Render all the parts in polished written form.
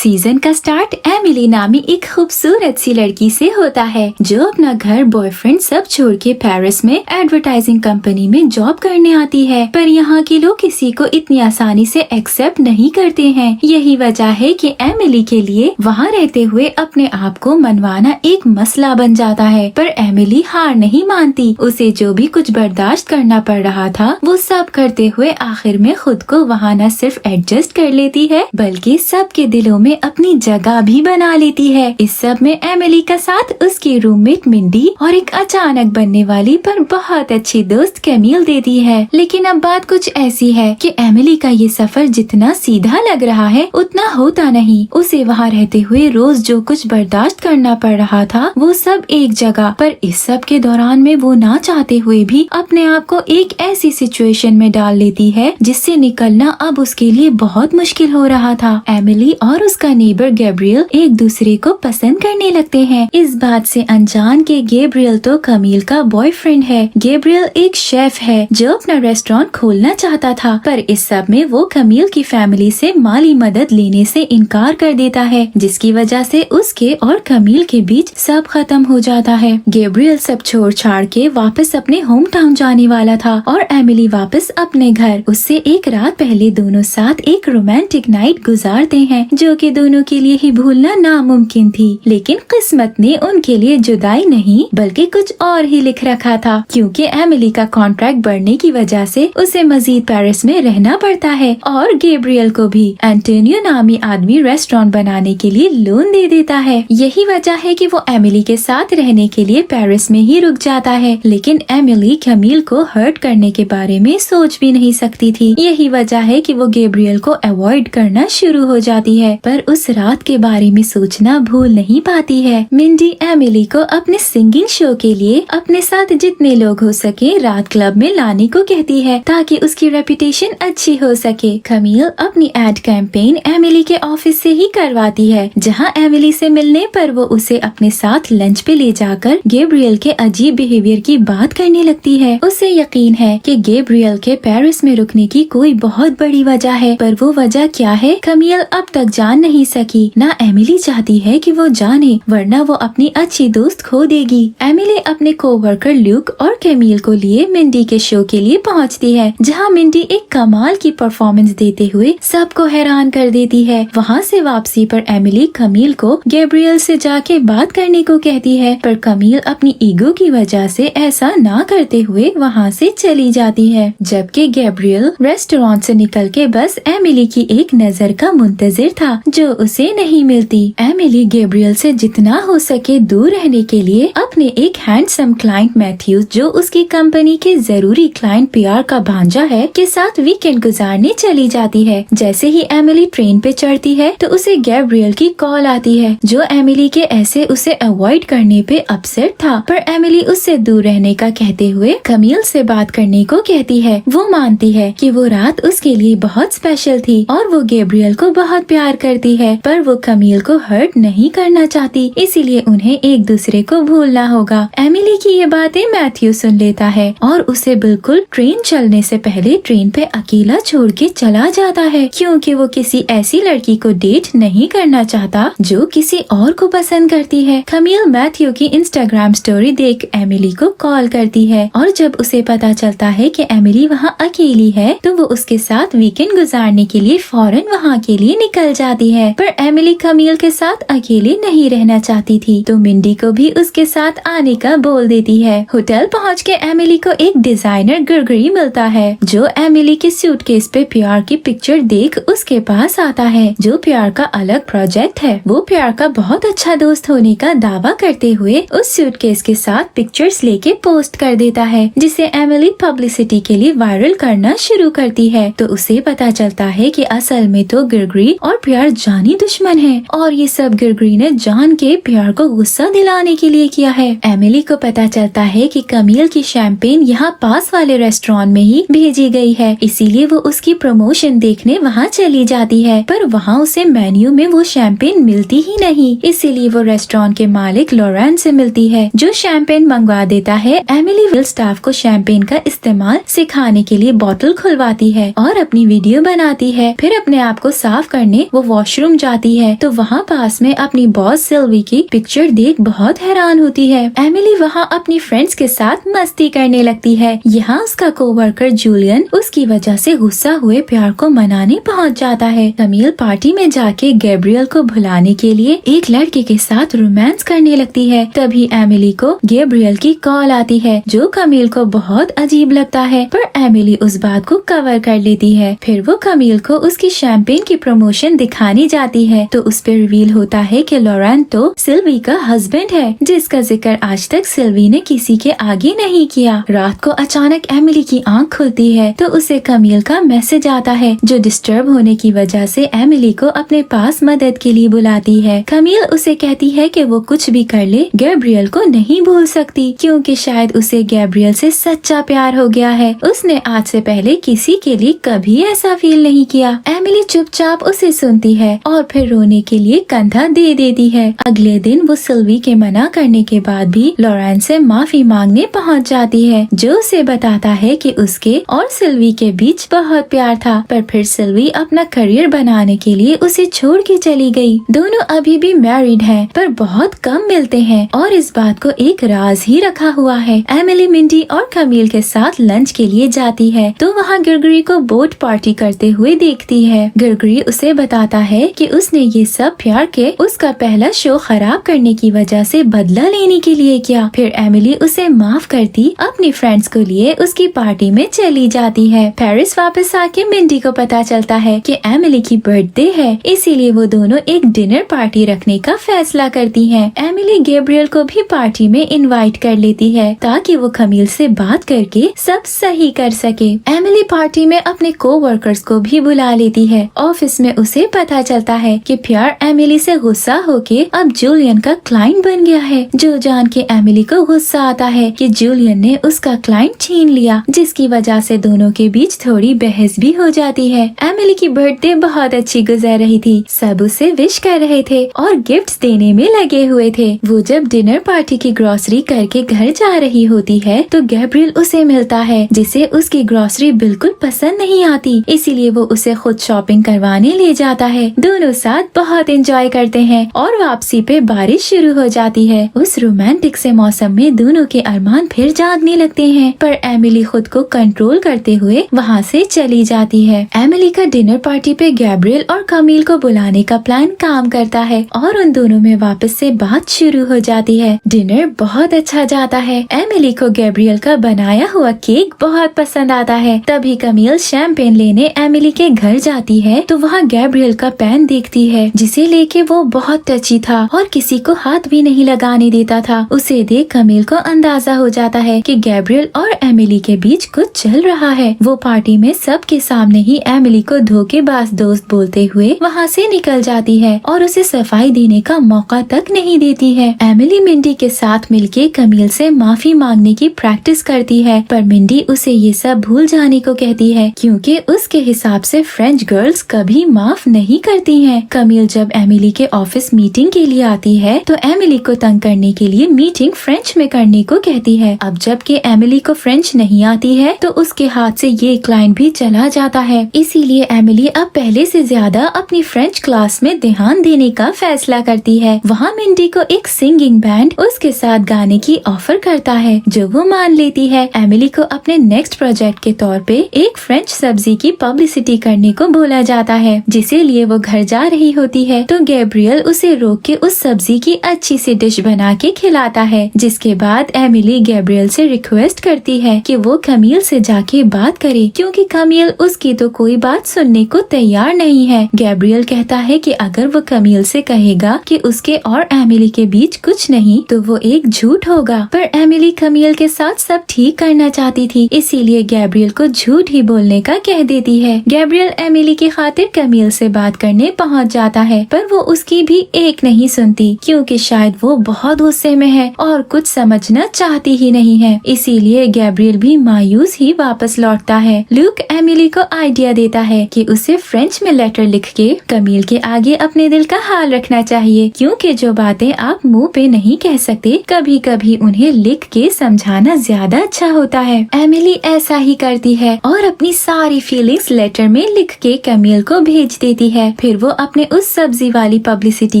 Season का start Emily नामी एक खूबसूरत सी लड़की से होता है जो अपना घर बॉयफ्रेंड सब छोड़ के पेरिस में एडवर्टाइजिंग कंपनी में जॉब करने आती है। पर यहाँ के लोग किसी को इतनी आसानी से एक्सेप्ट नहीं करते हैं। यही वजह है कि एमिली के लिए वहाँ रहते हुए अपने आप को मनवाना एक मसला बन जाता है। पर एमिली हार नहीं मानती। उसे जो भी कुछ बर्दाश्त करना पड़ रहा था वो सब करते हुए आखिर में खुद को वहाँ न सिर्फ एडजस्ट कर लेती है बल्कि सबके दिलों में अपनी जगह भी बना लेती है। इस सब में एमिली का साथ उसकी रूममेट मिंडी और एक अचानक बनने वाली पर बहुत अच्छी दोस्त कैमिल देती है। लेकिन अब बात कुछ ऐसी है कि एमिली का ये सफर जितना सीधा लग रहा है उतना होता नहीं। उसे वहाँ रहते हुए रोज जो कुछ बर्दाश्त करना पड़ रहा था वो सब एक जगह। पर इस सब के दौरान में वो ना चाहते हुए भी अपने आप को एक ऐसी सिचुएशन में डाल लेती है जिससे निकलना अब उसके लिए बहुत मुश्किल हो रहा था। एमिली और उसका नेबर गैब्रियल एक दूसरे को पसंद करने लगते हैं। इस बात से अनजान के गैब्रियल तो कमील का बॉयफ्रेंड है। गैब्रियल एक शेफ है जो अपना रेस्टोरेंट खोलना चाहता था। पर इस सब में वो कमील की फैमिली से माली मदद लेने से इनकार कर देता है जिसकी वजह से उसके और कमील के बीच सब खत्म हो जाता है। गैब्रियल सब छोड़ छाड़ के वापस अपने होम टाउन जाने वाला था और एमिली वापस अपने घर। उससे एक रात पहले दोनों साथ एक रोमांटिक नाइट गुजारते हैं जो कि दोनों के लिए ही भूलना नामुमकिन थी। लेकिन किस्मत ने उनके लिए जुदाई नहीं बल्कि कुछ और ही लिख रखा था क्योंकि एमिली का कॉन्ट्रैक्ट बढ़ने की वजह से उसे मजीद पेरिस में रहना पड़ता है और गैब्रियल को भी एंटोनियो नामी आदमी रेस्टोरेंट बनाने के लिए लोन दे देता है। यही वजह है कि वो एमिली के साथ रहने के लिए पेरिस में ही रुक जाता है। लेकिन एमिली कमील को हर्ट करने के बारे में सोच भी नहीं सकती थी। यही वजह है कि वो गैब्रियल को अवॉइड करना शुरू हो जाती है। पर उस रात के बारे में सोचना भूल नहीं पाती है। मिंडी एमिली को अपने सिंगिंग शो के लिए अपने साथ जितने लोग हो सके रात क्लब में लाने को कहती है ताकि उसकी रेपुटेशन अच्छी हो सके। कमील अपनी एड कैंपेन एमिली के ऑफिस से ही करवाती है जहां एमिली से मिलने पर वो उसे अपने साथ लंच पे ले जाकर गैब्रियल के अजीब बिहेवियर की बात करने लगती है। उसे यकीन है कि गैब्रियल के पेरिस में रुकने की कोई बहुत बड़ी वजह है। पर वो वजह क्या है कमील अब तक जान नहीं सकी। ना एमिली चाहती है कि वो जाने वरना वो अपनी अच्छी दोस्त खो देगी। एमिली अपने कोवर्कर ल्यूक और कैमिल को लिए मिंडी के शो के लिए पहुंचती है जहां मिंडी एक कमाल की परफॉर्मेंस देते हुए सबको हैरान कर देती है। वहां से वापसी पर एमिली कमील को गैब्रियल से जाके बात करने को कहती है पर कमील अपनी ईगो की वजह से ऐसा ना करते हुए वहां से चली जाती है। जबकि गैब्रियल रेस्टोरेंट से निकल के बस एमिली की एक नजर का मुंतजिर था जो उसे नहीं मिलती। एमिली गैब्रियल से जितना हो सके दूर रहने के लिए अपने एक हैंडसम क्लाइंट मैथ्यूज जो उसकी कंपनी के जरूरी क्लाइंट पीआर का भांजा है के साथ वीकेंड गुजारने चली जाती है। जैसे ही एमिली ट्रेन पे चढ़ती है तो उसे गैब्रियल की कॉल आती है जो एमिली के ऐसे उसे अवॉइड करने पे अपसेट था। पर एमिली उससे दूर रहने का कहते हुए कमील से बात करने को कहती है। वो मानती है कि वो रात उसके लिए बहुत स्पेशल थी और वो गैब्रियल को बहुत प्यार करती है पर वो कमील को हर्ट नहीं करना चाहती इसीलिए उन्हें एक दूसरे को भूलना होगा। एमिली की ये बातें मैथ्यू सुन लेता है और उसे बिल्कुल ट्रेन चलने से पहले ट्रेन पे अकेला छोड़ के चला जाता है क्योंकि वो किसी ऐसी लड़की को डेट नहीं करना चाहता जो किसी और को पसंद करती है। कमील मैथ्यू की इंस्टाग्राम स्टोरी देख एमिली को कॉल करती है और जब उसे पता चलता है कि एमिली वहाँ अकेली है तो वो उसके साथ वीकेंड गुजारने के लिए फौरन वहाँ के लिए निकल जाती है। पर एमिली कमील के साथ अकेले नहीं रहना चाहती थी तो मिंडी को भी उसके साथ आने का बोल देती है। होटल पहुँच के एमिली को एक डिजाइनर ग्रेगरी मिलता है जो एमिली के सूटकेस पे प्यार की पिक्चर देख उसके पास आता है जो प्यार का अलग प्रोजेक्ट है। वो प्यार का बहुत अच्छा दोस्त होने का दावा करते हुए उस सूटकेस के साथ पिक्चर्स लेके पोस्ट कर देता है जिसे एमिली पब्लिसिटी के लिए वायरल करना शुरू करती है। तो उसे पता चलता है कि असल में तो ग्रेगरी और प्यार जानी दुश्मन है और ये सब ग्रेगरी ने जान के प्यार को गुस्सा दिलाने के लिए किया है। एमिली को पता चलता है कि कमील की शैंपेन यहाँ पास वाले रेस्टोरेंट में ही भेजी गई है इसीलिए वो उसकी प्रमोशन देखने वहाँ चली जाती है। पर वहाँ उसे मेन्यू में वो शैंपेन मिलती ही नहीं इसीलिए वो रेस्टोरेंट के मालिक लॉरेंट से मिलती है जो शैंपेन मंगवा देता है। एमिली विल स्टाफ को शैंपेन का इस्तेमाल सिखाने के लिए बोतल खुलवाती है और अपनी वीडियो बनाती है। फिर अपने आप को साफ करने वो वॉश वॉशरूम जाती है तो वहाँ पास में अपनी बॉस सिल्वी की पिक्चर देख बहुत हैरान होती है। एमिली वहाँ अपनी फ्रेंड्स के साथ मस्ती करने लगती है। यहाँ उसका कोवर्कर जूलियन उसकी वजह से गुस्सा हुए प्यार को मनाने पहुँच जाता है। कमील पार्टी में जाके गैब्रियल को भुलाने के लिए एक लड़के के साथ रोमांस करने लगती है। तभी एमिली को गैब्रियल की कॉल आती है जो कमील को बहुत अजीब लगता है, पर एमिली उस बात को कवर कर लेती है। फिर वो कमील को उसकी शैंपेन की प्रमोशन दिखाने जाती है तो उस पर रिवील होता है कि लॉरेंट तो सिल्वी का हस्बैंड है, जिसका जिक्र आज तक सिल्वी ने किसी के आगे नहीं किया। रात को अचानक एमिली की आंख खुलती है तो उसे कमील का मैसेज आता है जो डिस्टर्ब होने की वजह से एमिली को अपने पास मदद के लिए बुलाती है। कमील उसे कहती है कि वो कुछ भी कर ले गैब्रियल को नहीं भूल सकती, क्योंकि शायद उसे गैब्रियल से सच्चा प्यार हो गया है। उसने आज से पहले किसी के लिए कभी ऐसा फील नहीं किया। एमिली चुपचाप उसे सुनती है और फिर रोने के लिए कंधा दे देती है। अगले दिन वो सिल्वी के मना करने के बाद भी लॉरेंट से माफी मांगने पहुंच जाती है, जो उसे बताता है कि उसके और सिल्वी के बीच बहुत प्यार था, पर फिर सिल्वी अपना करियर बनाने के लिए उसे छोड़ के चली गई। दोनों अभी भी मैरिड हैं, पर बहुत कम मिलते हैं और इस बात को एक राज ही रखा हुआ है। एमिली मिंडी और कमील के साथ लंच के लिए जाती है तो वहाँ ग्रेगरी को बोट पार्टी करते हुए देखती है। ग्रेगरी उसे बताता है कि उसने ये सब प्यार के उसका पहला शो खराब करने की वजह से बदला लेने के लिए किया। फिर एमिली उसे माफ करती अपनी फ्रेंड्स को लिए उसकी पार्टी में चली जाती है। पेरिस वापस आके मिंडी को पता चलता है कि एमिली की बर्थडे है, इसीलिए वो दोनों एक डिनर पार्टी रखने का फैसला करती हैं। एमिली गैब्रियल को भी पार्टी में इनवाइट कर लेती है ताकि वो कमील से बात करके सब सही कर सके। एमिली पार्टी में अपने कोवर्कर्स को भी बुला लेती है। ऑफिस में उसे पता चलता है कि प्यार एमिली से गुस्सा होके अब जूलियन का क्लाइंट बन गया है, जो जान के एमिली को गुस्सा आता है कि जूलियन ने उसका क्लाइंट छीन लिया, जिसकी वजह से दोनों के बीच थोड़ी बहस भी हो जाती है। एमिली की बर्थडे बहुत अच्छी गुजर रही थी, सब उसे विश कर रहे थे और गिफ्ट्स देने में लगे हुए थे। वो जब डिनर पार्टी की ग्रोसरी करके घर जा रही होती है तो गैब्रियल उसे मिलता है, जिसे उसकी ग्रोसरी बिल्कुल पसंद नहीं आती, इसीलिए वो उसे खुद शॉपिंग करवाने ले जाता है। दोनों साथ बहुत एंजॉय करते हैं और वापसी पे बारिश शुरू हो जाती है। उस रोमांटिक से मौसम में दोनों के अरमान फिर जागने लगते हैं, पर एमिली खुद को कंट्रोल करते हुए वहाँ से चली जाती है। एमिली का डिनर पार्टी पे गैब्रियल और कमील को बुलाने का प्लान काम करता है और उन दोनों में वापस से बात शुरू हो जाती है। डिनर बहुत अच्छा जाता है। एमिली को गैब्रियल का बनाया हुआ केक बहुत पसंद आता है। तभी कमील शैंपेन लेने एमिली के घर जाती है तो वहाँ गैब्रियल का पेन देखती है, जिसे लेके वो बहुत टची था और किसी को हाथ भी नहीं लगाने देता था। उसे देख कमील को अंदाजा हो जाता है कि गैब्रियल और एमिली के बीच कुछ चल रहा है। वो पार्टी में सबके सामने ही एमिली को धोखेबाज दोस्त बोलते हुए वहाँ से निकल जाती है और उसे सफाई देने का मौका तक नहीं देती है। एमिली मिंडी के साथ मिलके कमील से माफी मांगने की प्रैक्टिस करती है, पर मिंडी उसे ये सब भूल जाने को कहती है, क्योंकि उसके हिसाब से फ्रेंच गर्ल्स कभी माफ नहीं करती हैं। कमील जब एमिली के ऑफिस मीटिंग के लिए आती है तो एमिली को तंग करने के लिए मीटिंग फ्रेंच में करने को कहती है। अब जबकि एमिली को फ्रेंच नहीं आती है तो उसके हाथ से ये क्लाइंट भी चला जाता है, इसीलिए एमिली अब पहले से ज्यादा अपनी फ्रेंच क्लास में ध्यान देने का फैसला करती है। वहाँ मिंडी को एक सिंगिंग बैंड उसके साथ गाने की ऑफर करता है, जो वो मान लेती है। एमिली को अपने नेक्स्ट प्रोजेक्ट के तौर पे एक फ्रेंच सब्जी की पब्लिसिटी करने को बोला जाता है, जिसे लिए वो घर जा रही होती है तो गैब्रियल उसे रोक के उस सब्जी की अच्छी सी डिश बना के खिलाता है। जिसके बाद एमिली गैब्रियल से रिक्वेस्ट करती है कि वो कमील से जाके बात करे, क्योंकि कमील उसकी तो कोई बात सुनने को तैयार नहीं है। गैब्रियल कहता है कि अगर वो कमील से कहेगा कि उसके और एमिली के बीच कुछ नहीं तो वो एक झूठ होगा, पर एमिली कमील के साथ सब ठीक करना चाहती थी, इसीलिए गैब्रियल को झूठ ही बोलने का कह देती है। गैब्रियल एमिली की खातिर कमील से बात करने पहुंच जाता है, पर वो उसकी भी एक नहीं सुनती, क्योंकि शायद वो बहुत गुस्से में है और कुछ समझना चाहती ही नहीं है। इसीलिए गैब्रियल भी मायूस ही वापस लौटता है। लूक एमिली को आइडिया देता है कि उसे फ्रेंच में लेटर लिख के कमील के आगे अपने दिल का हाल रखना चाहिए, क्योंकि जो बातें आप मुंह पे नहीं कह सकते कभी कभी उन्हें लिख के समझाना ज्यादा अच्छा होता है। एमिली ऐसा ही करती है और अपनी सारी फीलिंग्स लेटर में लिख के कमील को भेज देती है, फिर वो अपने उस सब्जी वाली पब्लिसिटी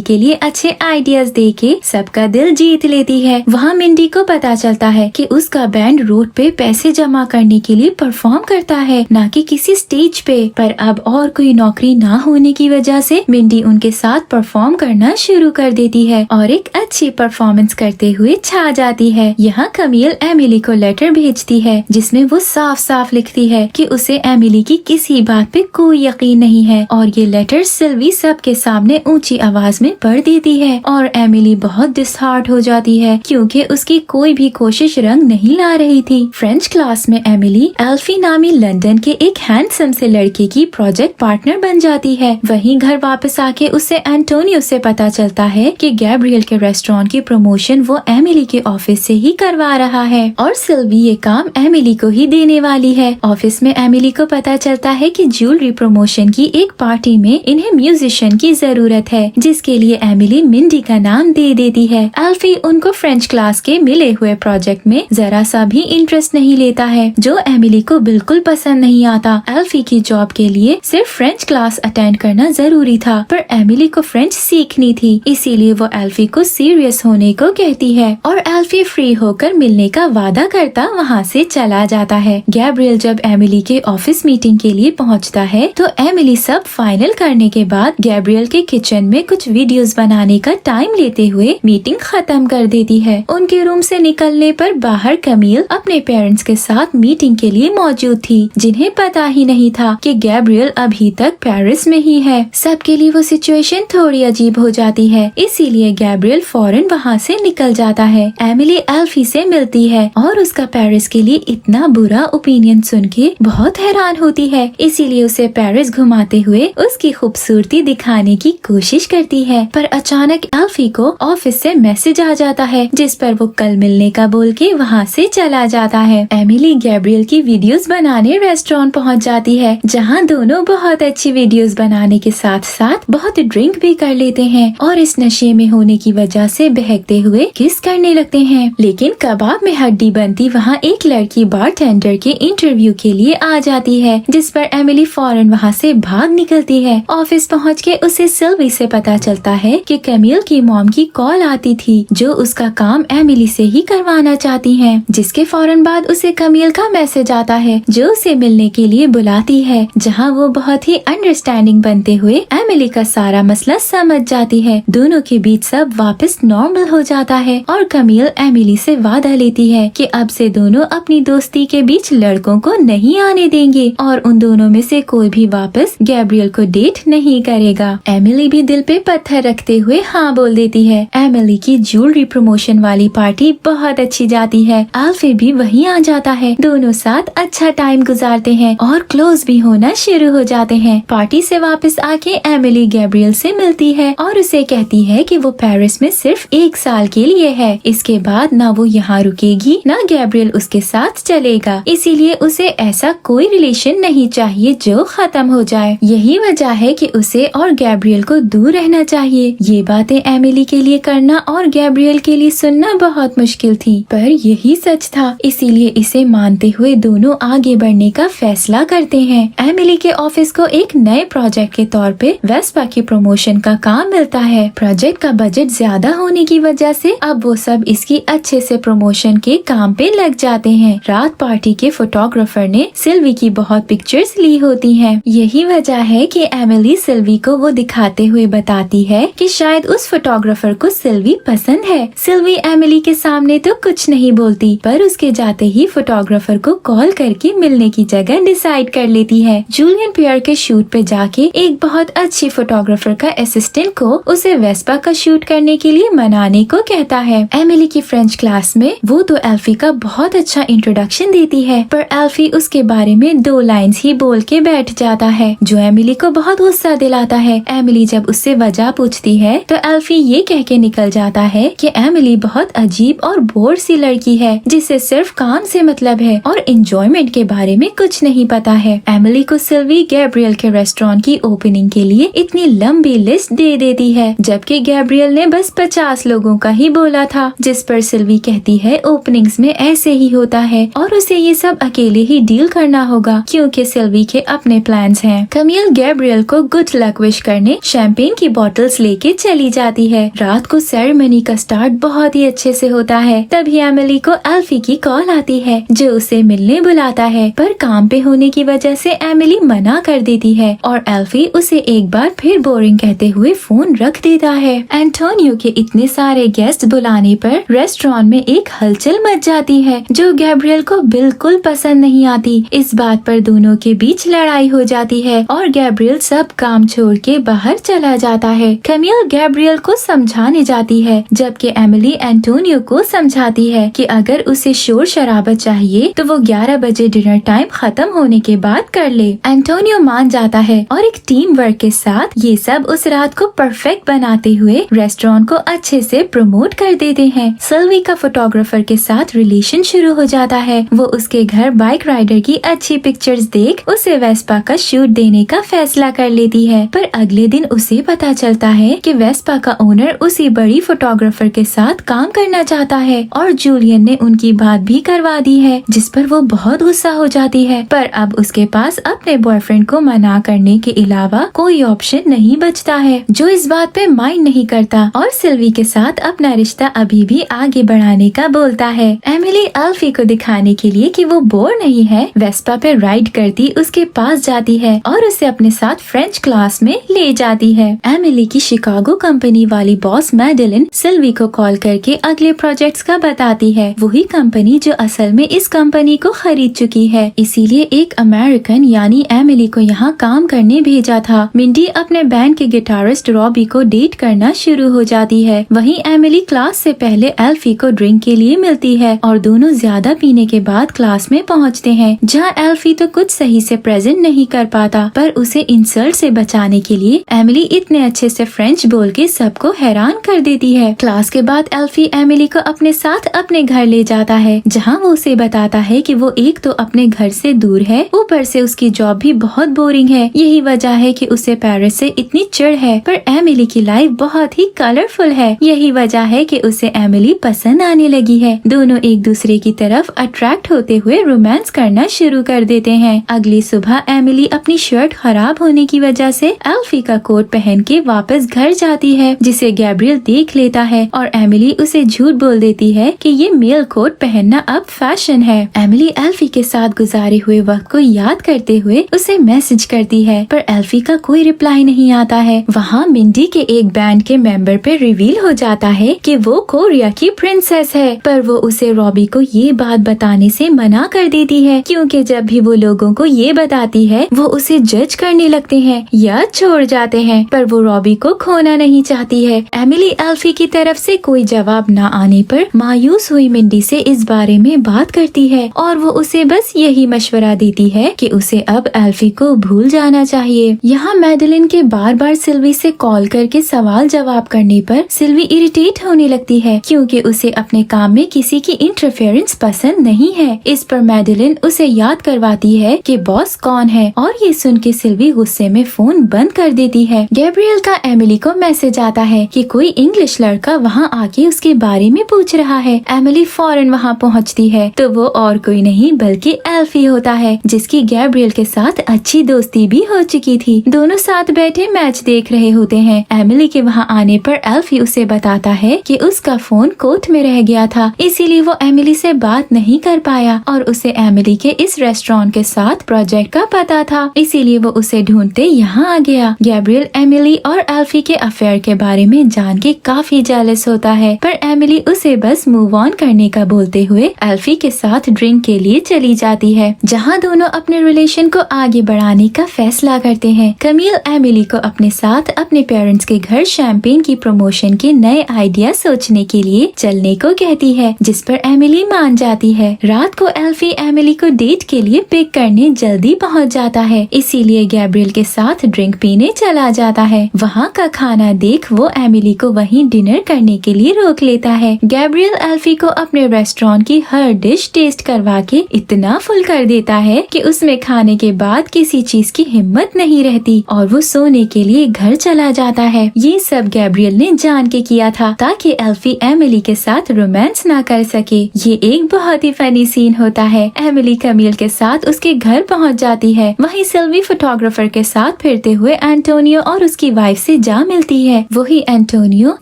के लिए अच्छे आइडियाज दे के सबका दिल जीत लेती है। वहाँ मिंडी को पता चलता है कि उसका बैंड रोड पे पैसे जमा करने के लिए परफॉर्म करता है, ना कि किसी स्टेज पे। पर अब और कोई नौकरी ना होने की वजह से मिंडी उनके साथ परफॉर्म करना शुरू कर देती है और एक अच्छी परफॉर्मेंस करते हुए छा जाती है। यहाँ कमील एमिली को लेटर भेजती है जिसमें वो साफ साफ लिखती है कि उसे एमिली की किसी बात पे कोई यकीन नहीं है, और ये लेटर सिल्वी सबके सामने ऊंची आवाज में पढ़ देती है और एमिली बहुत डिसहार्ट हो जाती है क्योंकि उसकी कोई भी कोशिश रंग नहीं ला रही थी। फ्रेंच क्लास में एमिली एल्फी नामी लंदन के एक हैंडसम से लड़के की प्रोजेक्ट पार्टनर बन जाती है। वहीं घर वापस आके उसे एंटोनियो से पता चलता है कि गैब्रियल के रेस्टोरेंट की प्रमोशन वो एमिली के ऑफिस से ही करवा रहा है और सिल्वी ये काम एमिली को ही देने वाली है। ऑफिस में एमिली को पता चलता है कि ज्वेलरी प्रमोशन की एक पार्टी में इन्हें म्यूजिशियन की जरूरत है, जिसके लिए एमिली मिंडी का नाम दे देती है। एल्फी उनको फ्रेंच क्लास के मिले हुए प्रोजेक्ट में जरा सा भी इंटरेस्ट नहीं लेता है, जो एमिली को बिल्कुल पसंद नहीं आता। एल्फी की जॉब के लिए सिर्फ फ्रेंच क्लास अटेंड करना जरूरी था, पर एमिली को फ्रेंच सीखनी थी, इसीलिए वो एल्फी को सीरियस होने को कहती है और एल्फी फ्री होकर मिलने का वादा करता वहाँ से चला जाता है। गैब्रियल जब एमिली के ऑफिस मीटिंग के लिए पहुँचता है तो एमिली सब फाइनल करने के बाद गैब्रियल के किचन में कुछ वीडियोस बनाने का टाइम लेते हुए मीटिंग खत्म कर देती है। उनके रूम से निकलने पर बाहर कमील अपने पेरेंट्स के साथ मीटिंग के लिए मौजूद थी, जिन्हें पता ही नहीं था कि गैब्रियल अभी तक पेरिस में ही है। सबके लिए वो सिचुएशन थोड़ी अजीब हो जाती है, इसीलिए गैब्रियल फौरन वहाँ से निकल जाता है। एमिली एल्फी से मिलती है और उसका पेरिस के लिए इतना बुरा ओपिनियन सुन के बहुत हैरान होती है, इसीलिए उसे पेरिस घुमाते हुए उसकी खूबसूरती दिखाने की कोशिश करती है। पर अचानक एल्फी को ऑफिस से मैसेज आ जाता है जिस पर वो कल मिलने का बोल के वहाँ से चला जाता है। एमिली गैब्रियल की वीडियोस बनाने रेस्टोरेंट पहुँच जाती है, जहाँ दोनों बहुत अच्छी वीडियोस बनाने के साथ साथ बहुत ड्रिंक भी कर लेते हैं और इस नशे में होने की वजह से बहकते हुए किस करने लगते हैं। लेकिन कबाब में हड्डी बनती वहाँ एक लड़की बारटेंडर के इंटरव्यू के लिए आ जाती है, जिस पर एमिली फौरन वहाँ से भाग निकलती है। ऑफिस पहुँच के उसे सिल्वी से पता चलता है कि कमील की मॉम की कॉल आती थी, जो उसका काम एमिली से ही करवाना चाहती हैं, जिसके फौरन बाद उसे कमील का मैसेज आता है जो उसे मिलने के लिए बुलाती है, जहाँ वो बहुत ही अंडरस्टैंडिंग बनते हुए एमिली का सारा मसला समझ जाती है। दोनों के बीच सब वापस नॉर्मल हो जाता है और कमील एमिली से वादा लेती है कि अब से दोनों अपनी दोस्ती के बीच लड़कों को नहीं आने देंगे और उन दोनों में से कोई भी वापस गैब्रियल को डेट नहीं करेगा। एमिली भी दिल पे पत्थर रखते हुए हाँ बोल देती है। एमिली की ज्वेलरी प्रमोशन वाली पार्टी बहुत अच्छी जाती है। एल्फी भी वहीं आ जाता है। दोनों साथ अच्छा टाइम गुजारते हैं और क्लोज भी होना शुरू हो जाते हैं। पार्टी से वापस आके एमिली गैब्रियल से मिलती है और उसे कहती है कि वो पेरिस में सिर्फ 1 साल के लिए है, इसके बाद ना वो यहाँ रुकेगी ना गैब्रियल उसके साथ चलेगा, इसीलिए उसे ऐसा कोई रिलेशन नहीं चाहिए जो खत्म हो जाए। यही वजह है कि उसे और गैब्रियल को दूर रहना चाहिए। ये बातें एमिली के लिए करना और गैब्रियल के लिए सुनना बहुत मुश्किल थी, पर यही सच था, इसीलिए इसे मानते हुए दोनों आगे बढ़ने का फैसला करते हैं। एमिली के ऑफिस को एक नए प्रोजेक्ट के तौर पे वेस्पा की प्रमोशन का काम मिलता है। प्रोजेक्ट का बजट ज्यादा होने की वजह से अब वो सब इसकी अच्छे से प्रमोशन के काम पे लग जाते हैं। रात पार्टी के फोटोग्राफर ने सिल्वी की बहुत पिक्चर्स ली होती हैं। यही वजह है कि एमिली सिल्वी को वो दिखाते हुए बताती है कि शायद उस फोटोग्राफर को सिल्वी पसंद है। सिल्वी एमिली के सामने तो कुछ नहीं बोलती, पर उसके जाते ही फोटोग्राफर को कॉल करके मिलने की जगह डिसाइड कर लेती है। जूलियन पियर के शूट पे जाके एक बहुत अच्छी फोटोग्राफर का असिस्टेंट को उसे वेस्पा का शूट करने के लिए मनाने को कहता है। एमिली की फ्रेंच क्लास में वो तो एल्फी का बहुत अच्छा इंट्रोडक्शन देती है, पर एल्फी उसके बारे में 2 लाइन्स ही बोल के बैठ जाता है, जो एमिली को बहुत गुस्सा दिलाता है। एमिली जब उससे वजह पूछती है तो एल्फी ये कह के निकल जाता है कि एमिली बहुत अजीब और बोर सी लड़की है, जिसे सिर्फ काम से मतलब है और एंजॉयमेंट के बारे में कुछ नहीं पता है। एमिली को सिल्वी गैब्रियल के रेस्टोरेंट की ओपनिंग के लिए इतनी लंबी लिस्ट दे देती है, जबकि गैब्रियल ने बस 50 लोगों का ही बोला था, जिस पर सिल्वी कहती है ओपनिंग्स में ऐसे ही होता है और उसे ये सब अकेले ही डील करना होगा क्योंकि सिल्वी के अपने प्लान्स हैं। कमील गैब्रियल को गुड लक विश करने शैंपेन की बॉटल्स लेके चली जाती है। रात को सेरेमनी का स्टार्ट बहुत ही अच्छे से होता है। तभी एमिली को एल्फी की कॉल आती है जो उसे मिलने बुलाता है, पर काम पे होने की वजह से एमिली मना कर देती है और एल्फी उसे एक बार फिर बोरिंग कहते हुए फोन रख देता है। एंटोनियो के इतने सारे गेस्ट बुलाने पर रेस्टोरेंट में एक हलचल मच जाती है जो गैब्रियल को बिल्कुल पसंद नहीं आती। इस बात पर दोनों के बीच लड़ाई हो जाती है और गैब्रियल सब काम छोड़ के बाहर चला जाता है। कैमिल गैब्रियल को समझाने जाती है जबकि एमिली एंटोनियो को समझाती है कि अगर उसे शोर शराबा चाहिए तो वो 11 बजे डिनर टाइम खत्म होने के बाद कर ले। एंटोनियो मान जाता है और एक टीम वर्क के साथ ये सब उस रात को परफेक्ट बनाते हुए रेस्टोरेंट को अच्छे से प्रमोट कर देते हैं। सिल्वी का फोटोग्राफर के साथ रिलेशन शुरू हो जाता है। वो उसके घर बाइक राइडर की अच्छी पिक्चर्स देख उसे वेस्पा का शूट देने का फैसला कर लेती है, पर अगले दिन उसे पता चलता है कि वेस्पा का ओनर उसी बड़ी फोटोग्राफर के साथ काम करना चाहता है और जूलियन ने उनकी बात भी करवा दी है, जिस पर वो बहुत गुस्सा हो जाती है। पर अब उसके पास अपने बॉयफ्रेंड को मना करने के अलावा कोई ऑप्शन नहीं बचता है, जो इस बात पे माइंड नहीं करता और सिल्वी के साथ अपना रिश्ता अभी भी आगे बढ़ाने का बोलता है। एमिली एल्फी को दिखाने के लिए कि वो बोर नहीं है, वेस्पा पे राइड करती उसके पास जाती है और उसे अपने साथ फ्रेंच क्लास में ले जाती है। एमिली की शिकागो कंपनी वाली बॉस मैडेलिन सिल्वी को कॉल करके अगले प्रोजेक्ट्स का बताती है, वही कंपनी जो असल में इस कंपनी को खरीद चुकी है, इसीलिए एक अमेरिकन यानी एमिली को यहाँ काम करने भेजा था। मिंडी अपने बैंड के गिटारिस्ट रॉबी को डेट करना शुरू हो जाती है। वहीं एमिली क्लास से पहले एल्फी को ड्रिंक के लिए मिलती है और दोनों ज्यादा पीने के बाद क्लास में पहुँचते हैं, जहाँ एल्फी तो कुछ सही से प्रेजेंट नहीं कर पाता, पर उसे इंसल्ट से बचाने के लिए एमिली इतने अच्छे से फ्रेंच बोल के सबको हैरान कर देती है। क्लास के बाद एल्फी एमिली को अपने साथ अपने घर ले जाता है, जहाँ वो उसे बताता है कि वो एक तो अपने घर से दूर है, ऊपर से उसकी जॉब भी बहुत बोरिंग है। यही वजह है कि उसे पेरिस से इतनी चिढ़ है, पर एमिली की लाइफ बहुत ही कलरफुल है। यही वजह है कि उसे एमिली पसंद आने लगी है। दोनों एक दूसरे की तरफ अट्रैक्ट होते हुए रोमांस करना शुरू कर देते हैं। अगली सुबह एमिली अपनी शर्ट खराब होने की वजह से एल्फी का कोट पहन के वापस घर जाती है, जिसे गैब्रियल देख लेता है और एमिली उसे झूठ बोल देती है कि ये मेल कोट पहनना अब फैशन है। एमिली एल्फी के साथ गुजारे हुए वक्त को याद करते हुए उसे मैसेज करती है, पर एल्फी का कोई रिप्लाई नहीं आता है। वहाँ मिंडी के एक बैंड के मेंबर पे रिवील हो जाता है कि वो कोरिया की प्रिंसेस है, पर वो उसे रॉबी को ये बात बताने से मना कर देती है, क्योंकि जब भी वो लोगों को ये बताती है वो उसे जज करने लगते हैं या छोड़ जाते हैं, पर वो रॉबी को खोना नहीं चाहती है। एमिली एल्फी की तरफ से कोई जवाब न आने पर मायूस हुई मिंडी से इस बारे में बात करती है और वो उसे बस यही मशवरा देती है कि उसे अब एल्फी को भूल जाना चाहिए। यहाँ मैडेलिन के बार बार सिल्वी से कॉल करके सवाल जवाब करने पर सिल्वी इरिटेट होने लगती है, क्योंकि उसे अपने काम में किसी की इंटरफेरेंस पसंद नहीं है। इस पर मैडेलिन उसे याद करवाती है कि बॉस कौन है और ये सुन के सिल्वी गुस्से में फोन बंद कर देती है। गैब्रियल का एमिली को मैसेज आता है कि कोई इंग्लिश लड़का वहाँ आके उसके बारे में पूछ रहा है। एमिली फौरन वहाँ पहुँचती है तो वो और कोई नहीं बल्कि एल्फी होता है, जिसकी गैब्रियल के साथ अच्छी दोस्ती भी हो चुकी थी। दोनों साथ बैठे मैच देख रहे होते हैं। एमिली के वहाँ आने पर एल्फी उसे बताता है कि उसका फोन कोर्ट में रह गया था, इसीलिए वो एमिली से बात नहीं कर पाया और उसे एमिली के इस रेस्टोरेंट के साथ प्रोजेक्ट का पता था, इसीलिए वो उसे ढूंढते यहाँ आ गया। गैब्रियल एमिली और एल्फी के अफेयर के बारे में जान के काफी जेलस होता है, पर एमिली उसे बस मूव ऑन करने का बोलते हुए एल्फी के साथ ड्रिंक के लिए चली जाती है, जहाँ दोनों अपने रिलेशन को आगे बढ़ाने का फैसला करते हैं। कैमिल एमिली को अपने साथ अपने पेरेंट्स के घर शैंपेन की प्रमोशन के नए आइडिया सोचने के लिए चलने को कहती है, जिस पर एमिली मान जाती है। रात को एल्फी एमिली को डेट के लिए पिक करने जल्दी पहुँच जाता है, इसीलिए गैब्रियल के साथ ड्रिंक पीने चला जाता है। वहाँ का खाना देख वो एमिली को वहीं डिनर करने के लिए रोक लेता है। गैब्रियल एल्फी को अपने रेस्टोरेंट की हर डिश टेस्ट करवा के इतना फुल कर देता है कि उसमें खाने के बाद किसी चीज की हिम्मत नहीं रहती और वो सोने के लिए घर चला जाता है। ये सब गैब्रियल ने जान के किया था ताकि एल्फी एमिली के साथ रोमांस ना कर सके। ये एक बहुत ही फनी सीन होता है। एमिली कैमिल के साथ उसके घर पहुंच जाती है। वहीं सिल्वी फोटोग्राफर के साथ फिरते हुए एंटोनियो और उसकी वाइफ से जा मिलती है। वही एंटोनियो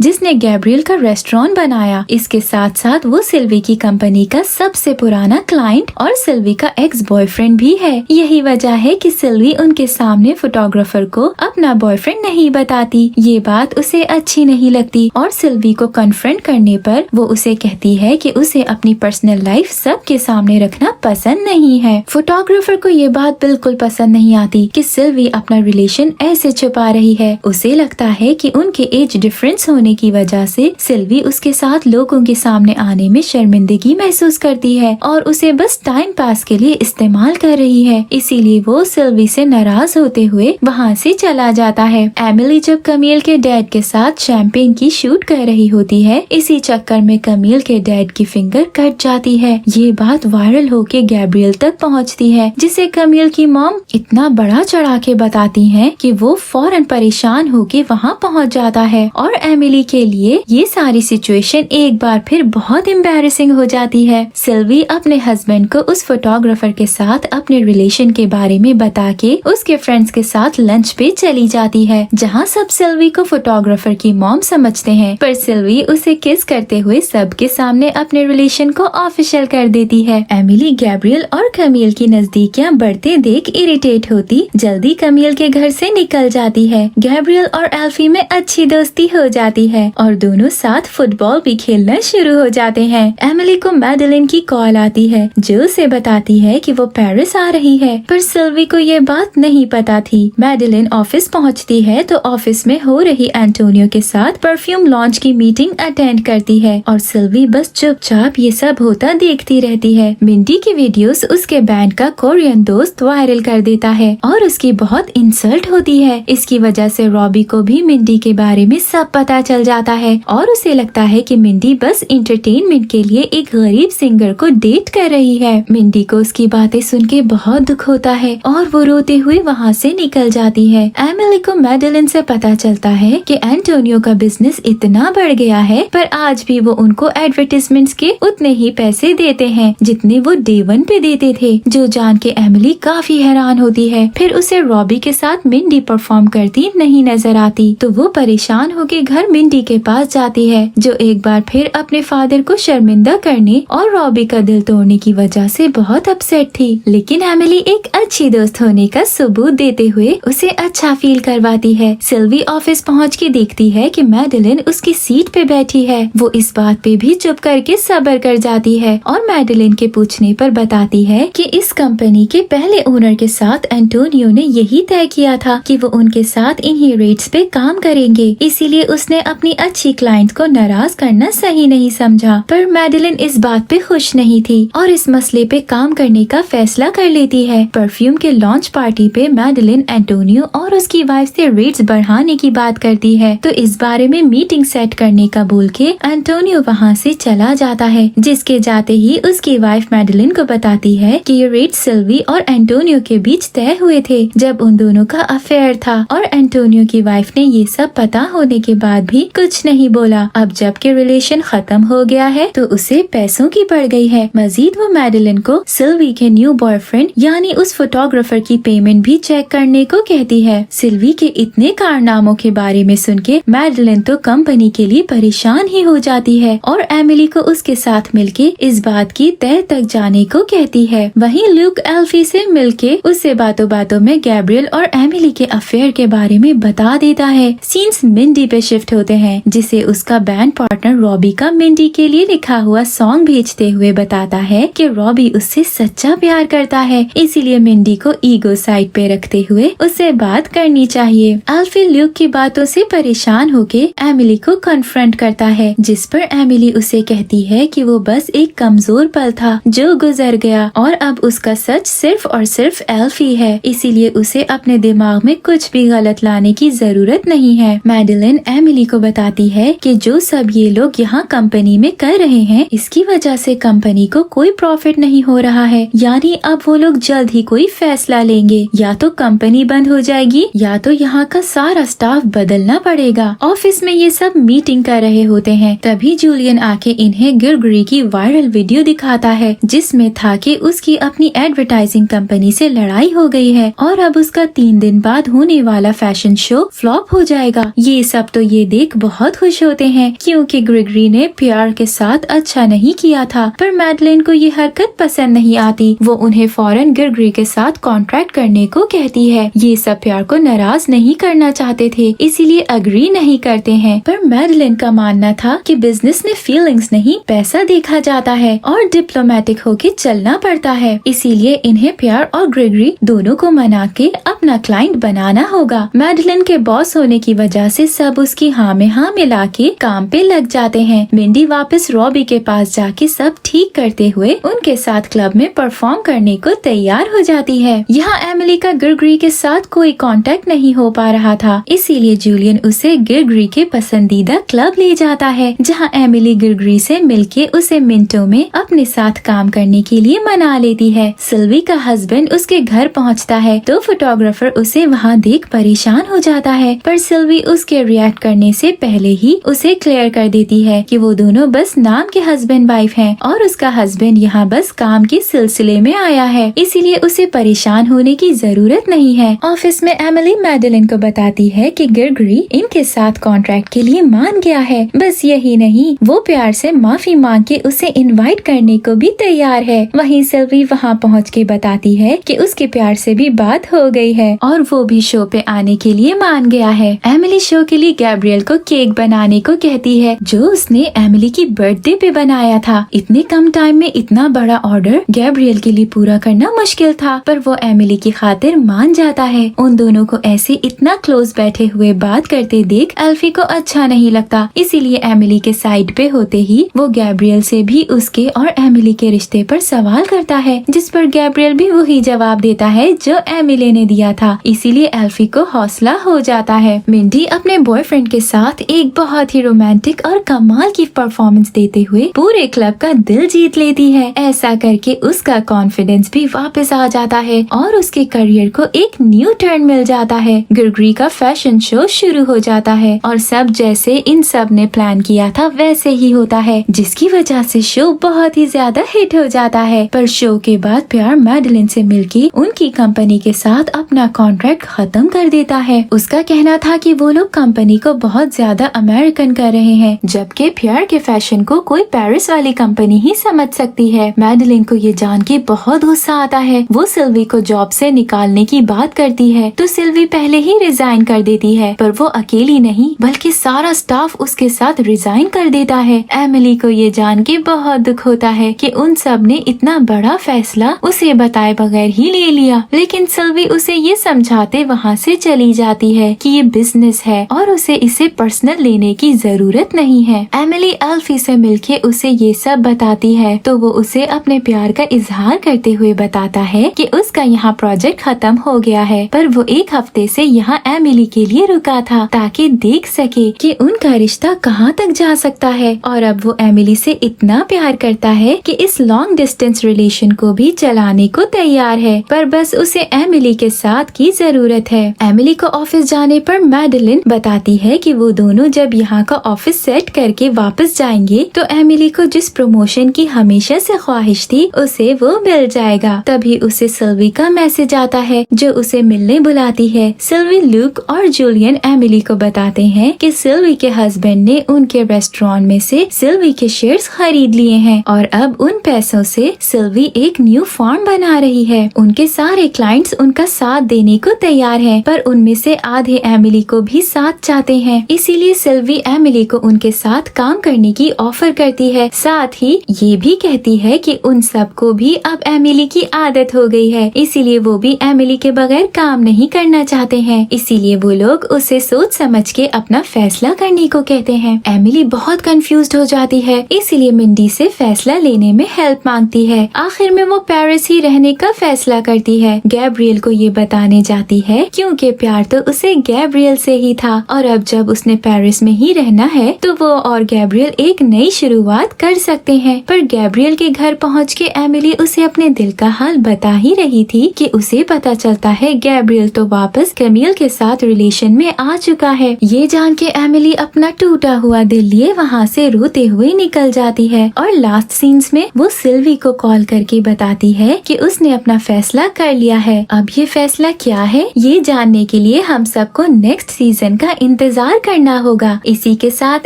जिसने गैब्रियल का रेस्टोरेंट बनाया। इसके साथ साथ वो सिल्वी की कंपनी का सबसे पुराना क्लाइंट और सिल्वी का एक्स बॉयफ्रेंड भी है। यही वजह है कि सिल्वी उनके सामने फोटोग्राफर को अपना बॉयफ्रेंड नहीं बताती। ये बात उसे अच्छी नहीं लगती और सिल्वी को कन्फ्रंट करने पर वो उसे कहती है कि उसे अपनी पर्सनल लाइफ सबके सामने रखना पसंद नहीं है। फोटोग्राफर को ये बात बिल्कुल पसंद नहीं आती कि सिल्वी अपना रिलेशन ऐसे छुपा रही है। उसे लगता है कि उनके एज डिफरेंस होने की वजह से सिल्वी उसके साथ लोगों के सामने आने में शर्मिंदगी महसूस करती है और उसे बस टाइम पास के लिए इस्तेमाल कर रही है। इसीलिए वो सिल्वी से नाराज होते हुए वहाँ से चला जाता है। एमिली जब कमील के डैड के साथ शैंपेन की शूट कर रही होती है, इसी चक्कर में कमील के डैड की फिंगर कट जाती है। ये बात वायरल होके गैब्रियल तक पहुँचती है, जिसे कमील की मॉम इतना बड़ा चढ़ा के बताती है कि वो फौरन परेशान होके वहाँ पहुँच जाता है और एमिली के लिए ये सारी सिचुएशन एक बार फिर बहुत एम्बैरेसिंग हो जाती है। सिल्वी अपने हस्बैंड को उस फोटोग्राफर के साथ अपने रिलेशन के बारे में बता के उसके फ्रेंड्स के साथ लंच पे चली जाती है, जहाँ सब सिल्वी को फोटोग्राफर की मॉम समझते हैं। पर सिल्वी उसे किस करते हुए सबके सामने अपने रिलेशन को ऑफिशियल कर देती है। एमिली गैब्रियल और कमील की नजदीकियाँ बढ़ते देख इरिटेट होती जल्दी कमील के घर से निकल जाती है। गैब्रियल और एल्फी में अच्छी दोस्ती हो जाती है और दोनों साथ फुटबॉल भी खेलना शुरू हो जाते हैं। एमिली को मैडेलिन की कॉल आती है जो उसे बताती है कि वो पेरिस आ रही है, पर सिल्वी को ये बात नहीं पता थी। मैडेलिन ऑफिस पहुंचती है तो ऑफिस में हो रही एंटोनियो के साथ परफ्यूम लॉन्च की मीटिंग अटेंड करती है और सिल्वी बस चुपचाप ये सब होता देखती रहती है। मिंडी की वीडियोस उसके बैंड का कोरियन दोस्त वायरल कर देता है और उसकी बहुत इंसल्ट होती है। इसकी वजह से रॉबी को भी मिंडी के बारे में सब पता चल जाता है और उसे लगता है कि मिंडी बस इंटरटेनमेंट के लिए एक गरीब सिंगर को डेट कर रही है। मिंडी को उसकी बातें सुन के बहुत दुख होता है और वो रोते हुए वहाँ से निकल जाती है। एमिली को मैडेलिन से पता चलता है कि एंटोनियो का बिजनेस इतना बढ़ गया है, पर आज भी वो उनको एडवर्टाइजमेंट्स के उतने ही पैसे देते हैं जितने वो डे 1 पे देते थे, जो जान के एमिली काफी हैरान होती है। फिर उसे रॉबी के साथ मिंडी परफॉर्म करती नहीं नजर आती तो वो परेशान होकर घर मिंडी के पास जाती है, जो एक बार फिर अपने फादर को शर्मिंदा करने और रॉबी का दिल तोड़ने की वजह से बहुत अपसेट थी। लेकिन एमिली एक अच्छी दोस्त होने का सबूत देते हुए उसे अच्छा फील करवाती है। सिल्वी ऑफिस पहुंच के देखती है कि मैडेलिन उसकी सीट पे बैठी है। वो इस बात पे भी चुप करके सब्र कर जाती है और मैडेलिन के पूछने पर बताती है कि इस कंपनी के पहले ओनर के साथ एंटोनियो ने यही तय किया था कि वो उनके साथ इन्हीं रेट्स पे काम करेंगे, इसीलिए उसने अपनी अच्छी क्लाइंट को नाराज करना सही नहीं समझा। पर मैडेलिन इस बात पे खुश नहीं थी और इस मसले पे काम करने का फैसला कर लेती है। परफ्यूम के लॉन्च पार्टी पे मैडेलिन एंटोनियो और उसकी वाइफ से रेट्स बढ़ाने की बात करती है, तो इस बारे में मीटिंग सेट करने का बोल के एंटोनियो वहाँ से चला जाता है। जिसके जाते ही उसकी वाइफ मैडेलिन को बताती है कि ये रेट सिल्वी और एंटोनियो के बीच तय हुए थे जब उन दोनों का अफेयर था, और एंटोनियो की वाइफ ने ये सब पता होने के बाद भी कुछ नहीं बोला। अब जबकि रिलेशन खत्म हो गया है तो उसे पैसों की पड़ गई है। मजीद वो मैडेलिन को सिल्वी के न्यू बॉयफ्रेंड यानी उस फोटोग्राफर की पेमेंट भी चेक करने को कहती है। सिल्वी के इतने कारनामों के बारे में सुन के मैडेलिन तो कंपनी के लिए परेशान ही हो जाती है और एमिली को उसके साथ मिलके इस बात की तय तक जाने को कहती है। वहीं ल्यूक एल्फी से मिलके उससे बातों बातों में गैब्रियल और एमिली के अफेयर के बारे में बता देता है। सीन्स मिंडी पे शिफ्ट होते हैं, जिसे उसका बैंड पार्टनर रॉबी का मिंडी के लिए लिखा हुआ सॉन्ग भेजते हुए बताता है कि रॉबी उससे सच्चा प्यार करता है, इसीलिए मिंडी को ईगो साइड पे रखते हुए उससे बात करनी चाहिए। एल्फी ल्यूक की बातों से परेशान होके एमिली को कन्फ्रंट करता है, जिस पर एमिली उसे कहती है कि वो बस एक कमजोर पल था जो गुजर गया और अब उसका सच सिर्फ और सिर्फ एल्फी है, इसीलिए उसे अपने दिमाग में कुछ भी गलत लाने की जरूरत नहीं है। मैडेलिन एमिली को बताती है कि जो सब ये लोग यहाँ कंपनी में कर रहे हैं, इसकी वजह से कंपनी को कोई प्रॉफिट नहीं हो रहा है, यानी अब वो लोग जल्द ही कोई फैसला लेंगे, या तो कंपनी बंद हो जाएगी या तो यहाँ का सारा स्टाफ बदलना पड़ेगा। ऑफिस में ये सब मीटिंग कर रहे होते हैं, तभी जूलियन आके इन्हें गिरगरी की वायरल वीडियो दिखाता है, जिसमें था कि उसकी अपनी एडवर्टाइजिंग कंपनी से लड़ाई हो गई है और अब उसका 3 दिन बाद होने वाला फैशन शो फ्लॉप हो जाएगा। ये सब तो ये देख बहुत खुश होते हैं क्योंकि ग्रेगरी ने पियर के साथ अच्छा नहीं किया था, पर मैडलिन को ये हरकत पसंद नहीं आती। वो उन्हें फौरन ग्रेगरी के साथ कॉन्ट्रैक्ट करने को कहती है। ये सब पियर को नाराज नहीं करना चाहते थे, इसीलिए अग्री नहीं करते हैं। पर मैडलिन का मानना था कि बिजनेस में फीलिंग्स नहीं पैसा देखा जाता है और डिप्लोमेटिक होके चलना पड़ता है, इसीलिए इन्हें पियर और ग्रेगरी दोनों को मना के अपना क्लाइंट बनाना होगा। मैडलिन के बॉस होने की वजह से सब उसकी हाँ में हाँ मिला के काम पे लग जाते हैं। मिंडी वापस रॉबी के पास जाके सब ठीक करते हुए उनके साथ क्लब में परफॉर्म करने को तैयार हो जाती है। यहाँ एमिली का ग्रेगरी के साथ कोई कांटेक्ट नहीं हो पा रहा था, इसीलिए जूलियन उसे ग्रेगरी के पसंदीदा क्लब ले जाता है, जहाँ एमिली ग्रेगरी से मिलके उसे मिनटों में अपने साथ काम करने के लिए मना लेती है। सिल्वी का हस्बैंड उसके घर पहुँचता है तो फोटोग्राफर उसे वहाँ देख परेशान हो जाता है, पर सिल्वी उसके रिएक्ट करने से पहले ही उसे क्लियर कर देती है कि वो दोनों बस नाम के हस्बैंड वाइफ हैं और उसका हस्बैंड यहाँ बस काम के सिलसिले में आया है, इसीलिए उसे परेशान होने की जरूरत नहीं है। ऑफिस में एमिली मैडलिन को बताती है कि ग्रेगरी इनके साथ कॉन्ट्रैक्ट के लिए मान गया है। बस यही नहीं, वो प्यार से माफी मांग के उसे इनवाइट करने को भी तैयार है। वहीं सिल्वी वहाँ पहुँच के बताती है कि उसके प्यार से भी बात हो गई है और वो भी शो पे आने के लिए मान गया है। एमिली शो के लिए गैब्रियल को केक बनाने को कहती है जो उसने एमिली की बर्थडे पे बनाया था। इतने कम टाइम में इतना बड़ा ऑर्डर गैब्रियल के लिए पूरा करना मुश्किल था, पर वो एमिली की खातिर मान जाता है। उन दोनों को ऐसे इतना क्लोज बैठे हुए बात करते देख एल्फी को अच्छा नहीं लगता, इसीलिए एमिली के साइड पे होते ही वो गैब्रियल से भी उसके और एमिली के रिश्ते पर सवाल करता है, जिस पर गैब्रियल भी वही जवाब देता है जो एमिली ने दिया था, इसीलिए एल्फी को हौसला हो जाता है। मिंडी अपने बॉयफ्रेंड के साथ एक बहुत ही रोमांटिक और कमाल की परफॉर्मेंस देते हुए पूरे क्लब का दिल जीत लेती है। ऐसा करके उसका कॉन्फिडेंस भी वापस आ जाता है और उसके करियर को एक न्यू टर्न मिल जाता है। ग्रेगरी का फैशन शो शुरू हो जाता है और सब जैसे इन सब ने प्लान किया था वैसे ही होता है, जिसकी वजह से शो बहुत ही ज्यादा हिट हो जाता है। पर शो के बाद प्यार मैडलिन से मिलके उनकी कंपनी के साथ अपना कॉन्ट्रैक्ट खत्म कर देता है। उसका कहना था कि वो लोग कंपनी को बहुत ज्यादा अमेरिकन कर रहे हैं, जबकि प्यार के फैशन को कोई पेरिस वाली कंपनी ही समझ सकती है। मैडलिन को ये जान के बहुत गुस्सा आता है। वो सिल्वी को जॉब से निकालने की बात करती है तो सिल्वी पहले ही रिजाइन कर देती है, पर वो अकेली नहीं बल्कि सारा स्टाफ उसके साथ रिजाइन कर देता है। एमिली को ये जान के बहुत दुख होता है कि उन सब ने इतना बड़ा फैसला उसे बताए बगैर ही ले लिया, लेकिन सिल्वी उसे ये समझाते वहाँ से चली जाती है कि ये बिजनेस है और उसे इसे पर्सनल लेने की जरूरत नहीं है। एमिली एल्फी से मिलके उसे ये सब बताती है तो वो उसे अपने प्यार का इजहार करते हुए बताता है कि उसका यहाँ प्रोजेक्ट खत्म हो गया है, पर वो एक हफ्ते से यहाँ एमिली के लिए रुका था ताकि देख सके कि उनका रिश्ता कहाँ तक जा सकता है। और अब वो एमिली से इतना प्यार करता है कि इस लॉन्ग डिस्टेंस रिलेशन को भी चलाने को तैयार है, पर बस उसे एमिली के साथ की जरूरत है। एमिली को ऑफिस जाने पर मैडलिन बताती है कि वो दोनों जब यहाँ का ऑफिस सेट करके वापस जाएंगे तो एमिली को जिस प्रमोशन की हमेशा से ख्वाहिश थी उसे वो मिल जाएगा। तभी उसे सिल्वी का मैसेज आता है जो उसे मिलने बुलाती है। सिल्वी, लूक और जूलियन एमिली को बताते हैं कि सिल्वी के हस्बैंड ने उनके रेस्टोरेंट में से सिल्वी के शेयर्स खरीद लिए हैं और अब उन पैसों से सिल्वी एक न्यू फार्म बना रही है। उनके सारे क्लाइंट्स उनका साथ देने को तैयार हैं, पर उनमें से आधे एमिली को भी साथ चाहते हैं, इसीलिए सिल्वी एमिली को उनके साथ काम करने की ऑफर करती है। साथ ही ये भी कहती है कि उन सबको भी अब एमिली की आदत हो गई है, इसीलिए वो भी एमिली के बगैर काम नहीं करना चाहते हैं। इसीलिए वो लोग उसे सोच समझ के अपना फैसला करने को कहते हैं। एमिली बहुत कंफ्यूज्ड हो जाती है, इसीलिए मिंडी से फैसला लेने में हेल्प मांगती है। आखिर में वो पेरिस ही रहने का फैसला करती है। गैब्रियल को ये बताने जाती है क्योंकि प्यार तो उसे गैब्रियल से ही था और अब जब उसने पेरिस में ही रहना है तो वो और गैब्रियल एक नई शुरुआत कर सकते हैं। पर गैब्रियल के घर पहुंच के एमिली उसे अपने दिल का हाल बता ही रही थी कि उसे पता चलता है गैब्रियल तो वापस कैमिल के साथ रिलेशन में आ चुका है। ये जान के एमिली अपना टूटा हुआ दिल लिए वहाँ से रोते हुए निकल जाती है और लास्ट सीन्स में वो सिल्वी को कॉल करके बताती है कि उसने अपना फैसला कर लिया है। अब ये फैसला मामला क्या है ये जानने के लिए हम सबको नेक्स्ट सीजन का इंतजार करना होगा। इसी के साथ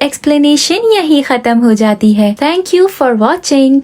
एक्सप्लेनेशन यही खत्म हो जाती है। Thank you for watching.